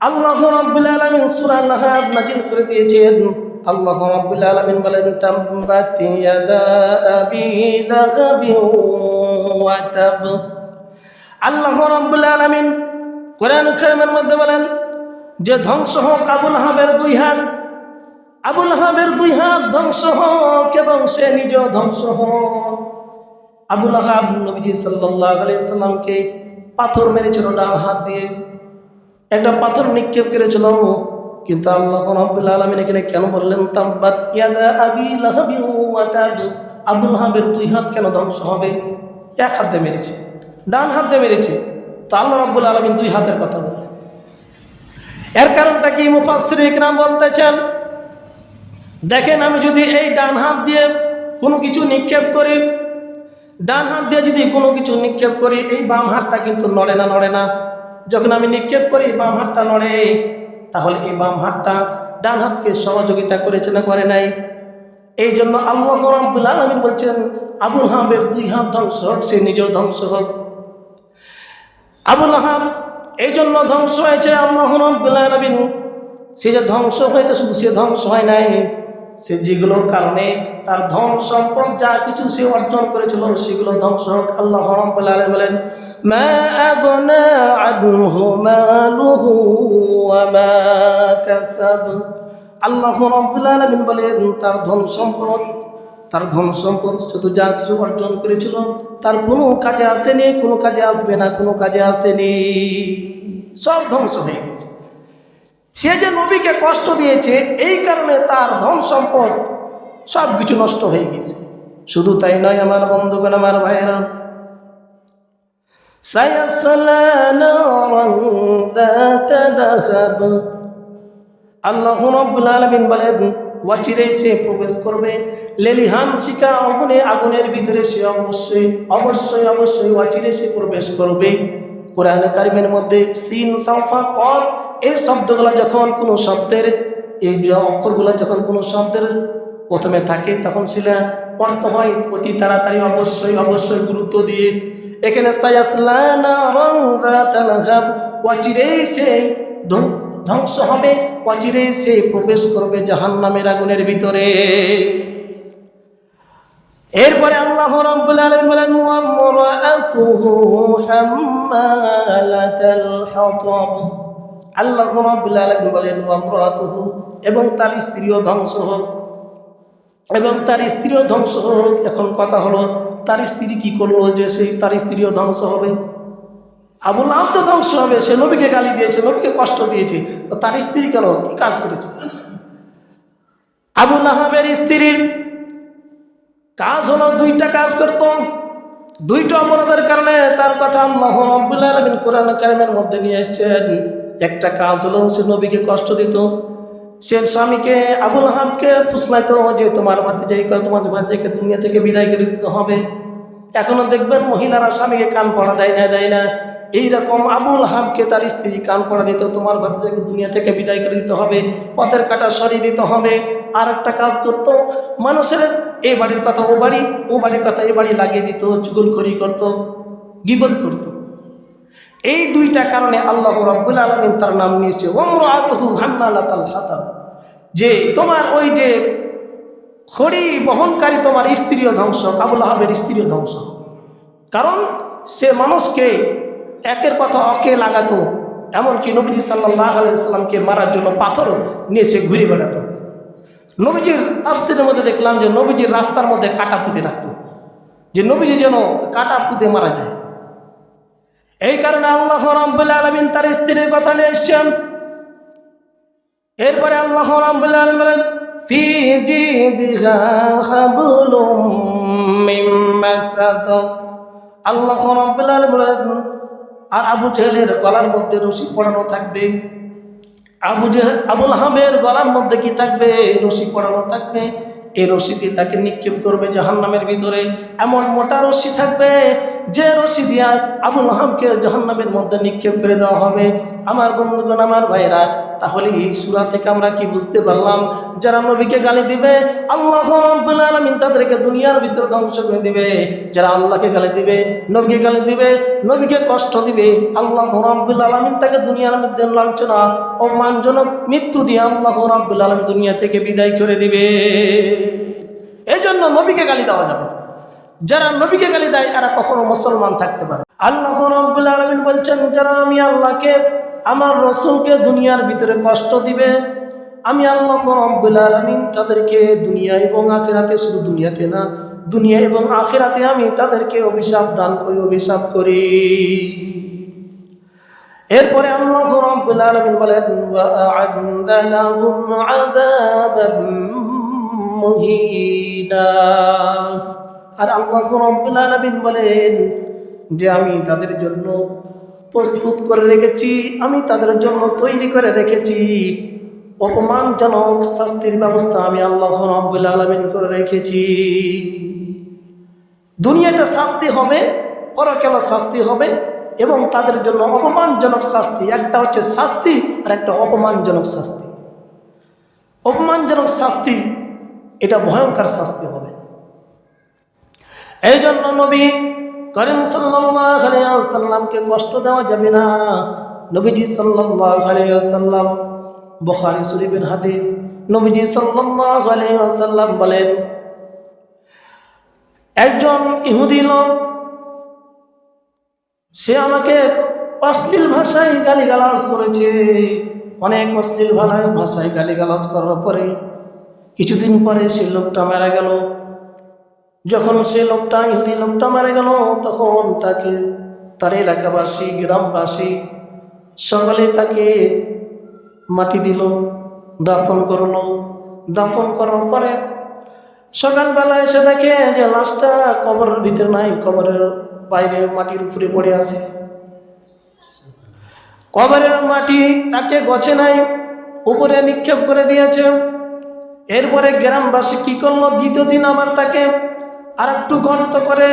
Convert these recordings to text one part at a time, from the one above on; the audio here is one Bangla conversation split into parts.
আল্লাহ রাব্বুল আলামিন সূরা নাহল নাযিল করে দিয়েছেন। আল্লাহ রাব্বুল আলামিন বলেন, তাব্বাত ইয়াদা আবি লাহাবিন ওয়া তাব। আল্লাহ রাব্বুল আলামিন কোরআন কারীমের মধ্যে বলেন যে ধ্বংস হোক আবু লাহাবের দুই হাত, আবু লাহাবের দুই হাত ধ্বংস হোক এবং সে নিজেও ধ্বংস হোক। আবু লাহাব নবীজি সাল্লাল্লাহু আলাইহি সাল্লামকে পাথর মেরেছিল ডান হাত দিয়ে, একটা পাথর নিক্ষেপ করেছিল। কিন্তু আল্লাহ রাব্বুল আলামিন এখানে কেন বললেন তাব্বাত ইয়াদা আবি লাহাবিন ওয়া তাব? আবু লাহাবের দুই হাত কেন ধ্বংস হবে? এক হাত দিয়ে মেরেছে, ডান হাত দিয়ে মেরেছে, তো আল্লাহ রাব্বুল আলামিন দুই হাতের কথা বললেন। এর কারণটা কি মুফাসসির ইকরাম বলতেছেন, দেখেন আমি যদি এই ডান হাত দিয়ে কোনো কিছু নিক্ষেপ করি, ডান হাত দিয়ে যদি কোনো কিছু নিক্ষেপ করি, এই বাম হাতটা কিন্তু নড়ে না। যখন আমি নিক্ষেপ করি বাম হাতটা নড়ে, তাহলে এই বাম হাতটা ডান হাতকে সহযোগিতা করেছে না করে নাই? এই জন্য আল্লাহ রাব্বুল আলামিন বলছেন আবু লাহাবের দুই হাত ধ্বংস হোক, সে নিজেও ধ্বংস হোক। আবু লাহাব এই জন্য ধ্বংস হয়েছে। আল্লাহ রাব্বুল আলামিন সে যে ধ্বংস হয়েছে, শুধু সে ধ্বংস হয় নাই, সে যেগুলোর কারণে তার ধন সম্পদ যা কিছু সে অর্জন করেছিল সেগুলো ধ্বংস হোক। আল্লাহ রাব্বুল আলামিন বলেন, মা আগনা আনহু মালুহু ওয়া মা কাসাব। আল্লাহ রাব্বুল আলামিন বলেন তার ধন সম্পদ শুধু যা কিছু অর্জন করেছিল তার কোনো কাজে আসেনি, কোনো কাজে আসবে না, কোনো কাজে আসেনি, সব ধ্বংস হয়ে গেছে। সে যে নবীকে কষ্ট দিয়েছে এই কারণে তার ধন সম্পদ সব কিছু নষ্ট হয়ে গেছে। শুধু তাই নয় আমার বন্ধুগণ, আমার ভাইয়েরা, সায়াসলা নারান যাতা লাহাব। আল্লাহ রাব্বুল আলামিন বলেন ওয়াচিরে সে প্রবেশ করবে লেলিহান শিকা আগুনের ভিতরে, সে অবশ্যই ওয়াচিরে সে প্রবেশ করবে। কোরআন কারীমের মধ্যে সিন সাফা কফ এই শব্দগুলো যখন কোনো শব্দের, এই অক্ষরগুলো যখন কোনো শব্দের প্রথমে থাকে তখন সেটা অর্থ হয় অতি তাড়াতাড়ি, অবশ্যই গুরুত্ব দিয়ে। এখানে সায়াসলা নারান যাতা লাহাব, ওয়াচিরেই সে ধ্বংস হবে, ওয়াচিরেই সে প্রবেশ করবে জাহান্নামের আগুনের ভিতরে। এরপরে আল্লাহ রাব্বুল আলামিন বলেন ওয়া মুরাআতুহু হাম্মালাতাল হাতাব। আল্লাহ রাব্বুল আলামিন বলেন ওয়া মুরাআতুহু, এবং তার স্ত্রীও ধ্বংস হোক, এখন কথা হলো তার স্ত্রী কি করলো যে সেই তার স্ত্রীও ধ্বংস হবে? আবু লাহাব তো ধ্বংস হবে, সে নবীকে গালি দিয়েছে, নবীকে কষ্ট দিয়েছে, তো তার স্ত্রী কেন কি কাজ করেছে? আবু লাহাবের স্ত্রীর কাজ হলো দুইটা কাজ করত, দুইটা অপরাধের কারণে তার কথা আল্লাহ রাব্বুল আলামিন কোরআন কারীমের মধ্যে নিয়ে এসেছেন। একটা কাজ হলো সে নবীকে কষ্ট দিত, সে স্বামীকে আবু লাহাবকে ফুসলাইতো যে তোমার ভাতিজাকে দুনিয়া থেকে বিদায় করে দিতে হবে। এখনো দেখবেন মহিলারা স্বামীকে কান পড়া দেয় না, এইরকম আবু লাহাবকে তার স্ত্রী কান পড়া দিত, তোমার ভাতিজাকে দুনিয়া থেকে বিদায় করে দিতে হবে, পথের কাঁটা সরিয়ে দিতে হবে। আর একটা কাজ করতো, মানুষের এই বাড়ির কথা ও বাড়ির কথা এ বাড়ি লাগিয়ে দিত, চুগলখড়ি করত, গীবত করত। এই দুইটা কারণে আল্লাহ রাব্বুল আলামিন তার নাম নিয়েছে ওয়ামরাআতুহু হাম্মালাতাল হাতাব, যে তোমার ওই যে খড়ি বহনকারী তোমার স্ত্রীও ধ্বংস, আবু লাহাবের স্ত্রীও ধ্বংস। কারণ সে মানুষকে একের কথা অকে লাগাতো, এমনকি নবীজি সাল্লাল্লাহু আলাইহি সাল্লামকে মারার জন্য পাথর নিয়ে সে ঘুরে বেড়াতো। নবীজির তাফসীরের মধ্যে দেখলাম যে নবীজির রাস্তার মধ্যে কাঁটা পুঁতে রাখতো, যে নবীজি যেন কাঁটা পুঁতে মারা যায়। এই কারণে আল্লাহ রাব্বুল আলামিন তার স্ত্রীর কথা নিয়ে এসেছেন। এরপরে আল্লাহ রাব্বুল আলামিন বলেন ফি জিদিহা হাবলুম মিন মাসাদ। আল্লাহ রাব্বুল আলামিন বলেন আর আবু জেহেলের গলার মধ্যে রশি পড়ানো থাকবে। আবু লাহাবের গলার মধ্যে কি থাকবে? রশি পড়ানো থাকবে। এই রশি দিয়ে তাকে নিক্ষেপ করবে জাহান্নামের ভিতরে। এমন মোটা রশি থাকবে যে রশি দিয়ে আবু লাহাবকে জাহান্নামের মধ্যে নিক্ষেপ করে দেওয়া হবে। আমার বন্ধুগণ, আমার ভাইরা, তাহলে এই সূরা থেকে আমরা কি বুঝতে পারলাম? যারা নবীকে গালি দিবে আল্লাহ রাব্বুল আলামিন তাদেরকে দুনিয়ার ভিতর ধ্বংস করে দিবে। যারা আল্লাহকে গালি দিবে, নবীকে গালি দিবে, নবীকে কষ্ট দিবে, আল্লাহ রাব্বুল আলামিন তাকে দুনিয়ার মধ্যে লাঞ্ছনা অপমানজনক মৃত্যু দিয়ে আল্লাহ রাব্বুল আলামিন দুনিয়া থেকে বিদায় করে দিবে। এই জন্য নবীকে গালি দেওয়া যাবে। যারা নবীকে গালি দেয় এরা কখনো মুসলমান থাকতে পারে। আল্লাহ রাব্বুল আলামিন বলছেন, যারা আমি আল্লাহকে, আমার রাসূলকে দুনিয়ার ভিতরে কষ্ট দিবে, আমি আল্লাহ রাব্বুল আলামিন তাদেরকে দুনিয়া এবং আখিরাতে, শুধু দুনিয়াতে না, দুনিয়া এবং আখিরাতে আমি তাদেরকে অভিশাপ দান করি, অভিশাপ করি। এরপরে আল্লাহ রাব্বুল আলামিন বলেন, ওয়া আ'আদনা লাহুম আযাবাম মুহিনা। আর আল্লাহ রাব্বুল আলামিন বলেন যে আমি তাদের জন্য প্রস্তুত করে রেখেছি, আমি তাদের জন্য তৈরি করে রেখেছি অপমানজনক শাস্তির ব্যবস্থা আমি আল্লাহ রাব্বুল আলামিন করে রেখেছি। দুনিয়াতে শাস্তি হবে, পরকালে শাস্তি হবে, এবং তাদের জন্য অপমানজনক শাস্তি। একটা হচ্ছে শাস্তি আর একটা অপমানজনক শাস্তি। অপমানজনক শাস্তি এটা ভয়ঙ্কর শাস্তি হবে। এই জন্য নবী করিম সাল্লাল্লাহু আলাইহি ওয়াসাল্লামকে কষ্ট দেওয়া যাবে না। নবীজি সাল্লাল্লাহু আলাইহি ওয়াসাল্লাম, বুখারী শরীফের হাদিস, নবীজি সাল্লাল্লাহু আলাইহি ওয়াসাল্লাম বলেন, একজন ইহুদি লোক সে আমাকে অশ্লীল ভাষায় গালিগালাজ করেছে। অনেক অশ্লীল ভাষায় গালিগালাজ করার পরে কিছুদিন পরে সেই লোকটা মারা গেল। যখন সে লোকটা, ইহুদি লোকটা মারা গেল, তখন তাকে তার এলাকাবাসী, গ্রামবাসী সকলে তাকে মাটি দিল, দাফন করলো। দাফন করার পরে সকালবেলা এসে দেখে যে লাশটা কবরের ভিতরে নাই, কবরের বাইরে মাটির উপরে পড়ে আছে। কবরের মাটি তাকে গছে নাই, উপরে নিক্ষেপ করে দিয়েছে। এরপরে গ্রামবাসী কি করলো, দ্বিতীয় দিন আবার তাকে আর একটু গর্ত করে,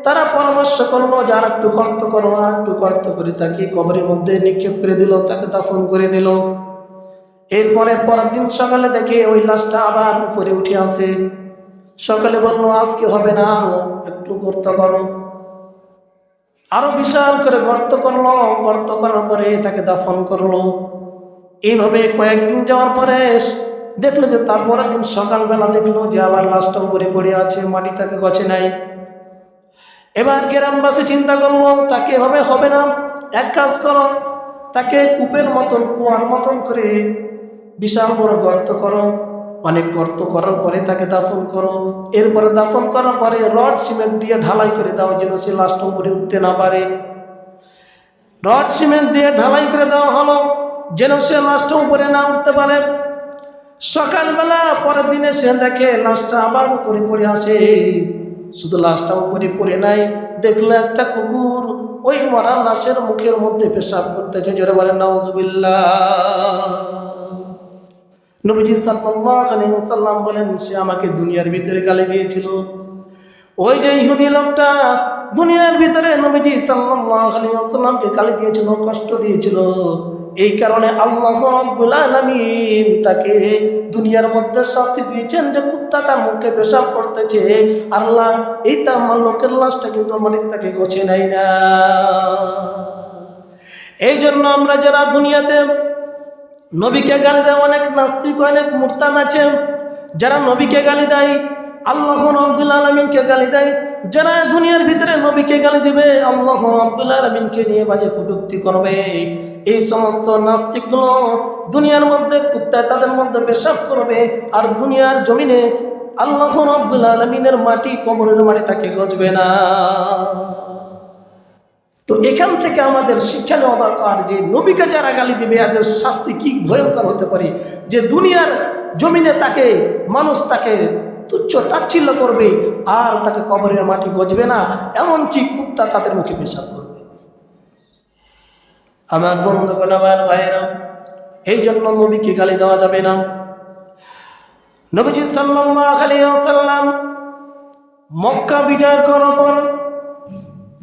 তারা পরামর্শ করলো যে আর একটু গর্ত করো, আর একটু গর্ত করে তাকে কবরের মধ্যে নিক্ষেপ করে দিল, তাকে দাফন করে দিল। এরপরে পরের দিন সকালে দেখে ওই লাশটা আবার উপরে উঠে আসে। সকালে বললো আজকে হবে না, আরো একটু গর্ত করো। আরো বিশাল করে গর্ত করলো, গর্ত করার পরে তাকে দাফন করলো। এইভাবে কয়েকদিন যাওয়ার পরে দেখলো যে তারপরের দিন সকালবেলা দেখলো যে আবার লাশটা উপরে পড়ে আছে, মাটি তাকে গছে নাই। এবার গ্রামবাসী চিন্তা করলো তাকে এভাবে হবে না, এক কাজ করো, তাকে কূপের মতন, কুয়ার মতন করে বিশাল বড় গর্ত করো। অনেক গর্ত করার পরে তাকে দাফন করো। এরপরে দাফন করার পরে রড সিমেন্ট দিয়ে ঢালাই করে দাও, যেন সে লাশটা উপরে উঠতে না পারে। রড সিমেন্ট দিয়ে ঢালাই করে দেওয়া হলো, যেন সে লাশটা উপরে না উঠতে পারে। সকালবেলা পরের দিনে সে দেখে লাশটা আবার উপরে পড়ে আসে। শুধু লাশটা উপরে পড়ে নাই, দেখলো একটা কুকুর ওই মরা লাশের মুখের মধ্যে পেশাব করতেছে। জোরে বলেন নাউজুবিল্লাহ। নবীজি সাল্লাল্লাহু আলাইহি ওয়াসাল্লাম বলেন, সে আমাকে দুনিয়ার ভিতরে গালি দিয়েছিল। ওই যে ইহুদি লোকটা দুনিয়ার ভিতরে নবীজি সাল্লাল্লাহু আলাইহি ওয়াসাল্লামকে গালি দিয়েছিল, কষ্ট দিয়েছিল। এই কারণে আল্লাহ রাব্বুল আলামিন তাকে দুনিয়ার মধ্যে শাস্তি দিয়েছেন যে কুত্তা তার মুখে পেশাব করতেছে। আল্লাহ এই তামাম লোকের লাশটা কিন্তু মাটিতে তাকে গছে নাই না। এই জন্য আমরা যারা দুনিয়াতে নবীকে গালি দেয়, অনেক নাস্তিক, অনেক মুরতাদ আছে যারা নবীকে গালি দেয়, আল্লাহ রাব্বুল আলামিনকে গালি দেয়। যারা দুনিয়ার ভিতরে নবীকে গালি দিবে, আল্লাহ রাব্বুল আলামিনকে নিয়ে বাজে কটূক্তি করবে, এই সমস্ত নাস্তিকগুলো দুনিয়ার মধ্যে কুত্তায় তাদের মধ্যে পেশাব করবে, আর দুনিয়ার জমিনে আল্লাহ রাব্বুল আলামিনের মাটি, কবরের মাটি তাকে গজবে না। তো এখান থেকে আমাদের শিক্ষা নেওয়া দরকার যে নবীকে যারা গালি দিবে এদের শাস্তি কি ভয়ঙ্কর হতে পারে। যে দুনিয়ার জমিনে তাকে মানুষ তাকে তুচ্ছ তাচ্ছিল্য করবে, আর তাকে কবরের মাটি গজবে না, এমনকি কুত্তা তাদের মুখে পেশাব করবে। আমার বন্ধুগণ, আমার ভাইয়েরা, এই জন্য নবীকে গালি দেওয়া যাবে না। নবীজি সাল্লাল্লাহু আলাইহি ওয়াসাল্লাম মক্কা বিজয় করার পর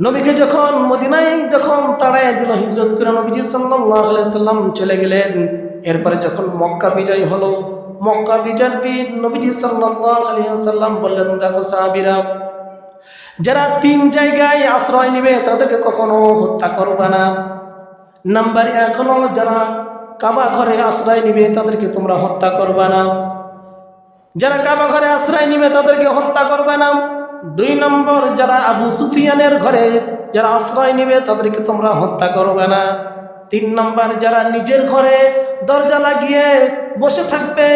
নবীকে যখন মদিনায় যখন তাড়ায় দিল, হিজরত করে নবীজি সাল্লাল্লাহু আলাইহি ওয়াসাল্লাম চলে গেলেন। এরপরে যখন মক্কা বিজয় হলো, মক্কা বিজয়ের দিন নবীজি সাল্লাল্লাহু আলাইহি ওয়াসাল্লাম বললেন, দেখো সাহাবীরা, যারা 3 জায়গায় আশ্রয় নেবে তাদেরকে কখনো হত্যা করবে না। নাম্বার 1 হলো যারা কাবা ঘরে আশ্রয় নেবে তাদেরকে তোমরা হত্যা করবে না। যারা কাবা ঘরে আশ্রয় নেবে তাদেরকে হত্যা করবে না। 2 নম্বর, যারা আবু সুফিয়ানের ঘরে যারা আশ্রয় নেবে তাদেরকে তোমরা হত্যা করবে না। 3 নম্বর, যারা নিজের ঘরে দরজা লাগিয়ে বসে থাকবে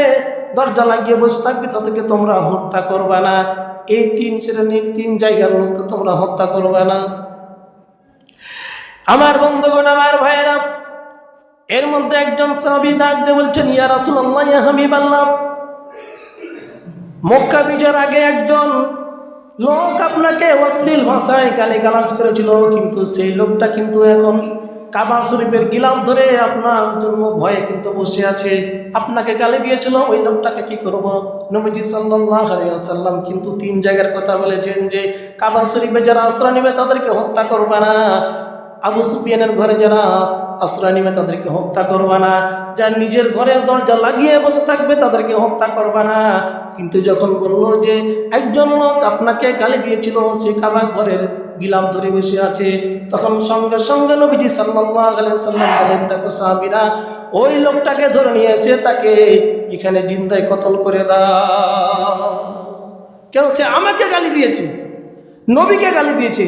তাদেরকে তোমরা হত্যা করবে না। এই 3 শ্রেণীর 3 জায়গার লোককে তোমরা হত্যা করবে না। আমার বন্ধুগণ, আমার ভাইয়েরা, এর মধ্যে একজন সাহাবী ডাক দিয়ে বলছেন, ইয়া রাসূলুল্লাহ, ইয়া হাবিবাল্লাহ, মক্কা বিজয়ের আগে একজন লোক আপনাকে অশ্লীল ভাষায় গালিগালাজ করেছিল, কিন্তু সেই লোকটা কিন্তু এখন কাবা শরীফের গিলাফ ধরে আপনার জন্য ভয়ে কিন্তু বসে আছে, আপনাকে গালি দিয়েছিল, ওই লোকটাকে কি করব? নবীজি সাল্লাল্লাহু আলাইহি ওয়াসাল্লাম কিন্তু 3 জায়গার কথা বলেছেন যে কাবা শরীফে যারা আশ্রয় নেবে তাদেরকে হত্যা করবে না, আবু সুফিয়ানের ঘরে যারা আশ্রয় নেবে তাদেরকে হত্যা করবে না, যারা নিজের ঘরে দরজা লাগিয়ে বসে থাকবে তাদেরকে হত্যা করবে না। কিন্তু যখন বললো যে একজন লোক আপনাকে গালি দিয়েছিল, সে কাবা ঘরের গিলাফ ধরে বসে আছে, তখন সঙ্গে সঙ্গে নবীজি সাল্লাল্লাহু আলাইহি ওয়াসাল্লাম বলেন, দেখো সাহাবীরা, ওই লোকটাকে ধরে নিয়ে এসে তাকে এখানে জিন্দায় কতল করে দাও। কেন? সে আমাকে গালি দিয়েছে, নবীকে গালি দিয়েছে।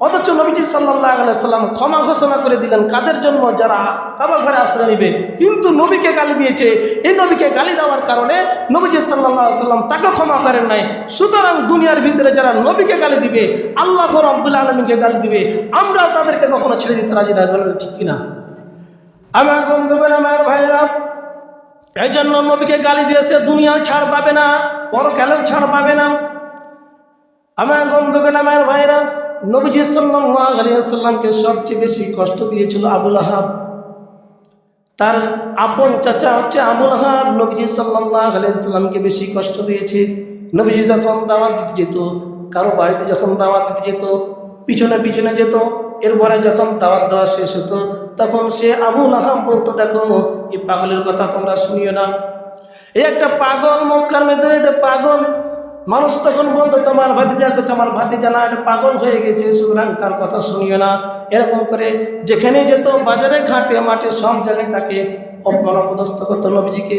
অথচ নবীজি সাল্লাল্লাহু আলাইহি ওয়াসাল্লাম ক্ষমা ঘোষণা করে দিলেন কাদের জন্য? যারা কাবা ঘরে আশ্রয় নেবে। কিন্তু নবীকে গালি দিয়েছে, এই নবীকে গালি দেওয়ার কারণে নবীজি সাল্লাল্লাহু আলাইহি ওয়াসাল্লাম তাকে ক্ষমা করেন নাই। সুতরাং দুনিয়ার ভিতরে যারা নবীকে গালি দিবে, আল্লাহ রাব্বুল আলামিনকে গালি দিবে, আমরাও তাদেরকে কখনো ছেড়ে দিতে রাজি না। বলেন ঠিক কিনা? আমার বন্ধুগণ, আমার ভাইয়েরা, এই জন্য নবীকে গালি দিয়েছে, দুনিয়াও ছাড় পাবে না, পরকালেও ছাড় পাবে না। আমার বন্ধুগণ, আমার ভাইয়েরা, নবীজি সাল্লাল্লাহু আলাইহি ওয়াসাল্লামকে সবচেয়ে বেশি কষ্ট দিয়েছিল আবু লাহাব। তার আপন চাচা হচ্ছে আবু লাহাব নবীজি সাল্লাল্লাহু আলাইহি ওয়াসাল্লামকে বেশি কষ্ট দিয়েছে। নবীজি যখন দাওয়াত দিতে যেত, কারো বাড়িতে যখন দাওয়াত দিতে যেত, পিছনে পিছনে যেত। এরপরে যখন দাওয়াত দেওয়া শেষ হতো, তখন সে আবু লাহাব বলতো, দেখো এই পাগলের কথা তোমরা শুনিও না, এই একটা পাগল, মক্কার মধ্যে একটা পাগল মানুষ। তখন বলতো, তোমার ভাতিজা না, এটা পাগল হয়ে গেছে, সুতরাং তার কথা শুনিও না। এরকম করে যেখানে যেত, বাজারে ঘাটে মাঠে সব জায়গায় তাকে অপমান অপদস্থ করতো নবীজিকে।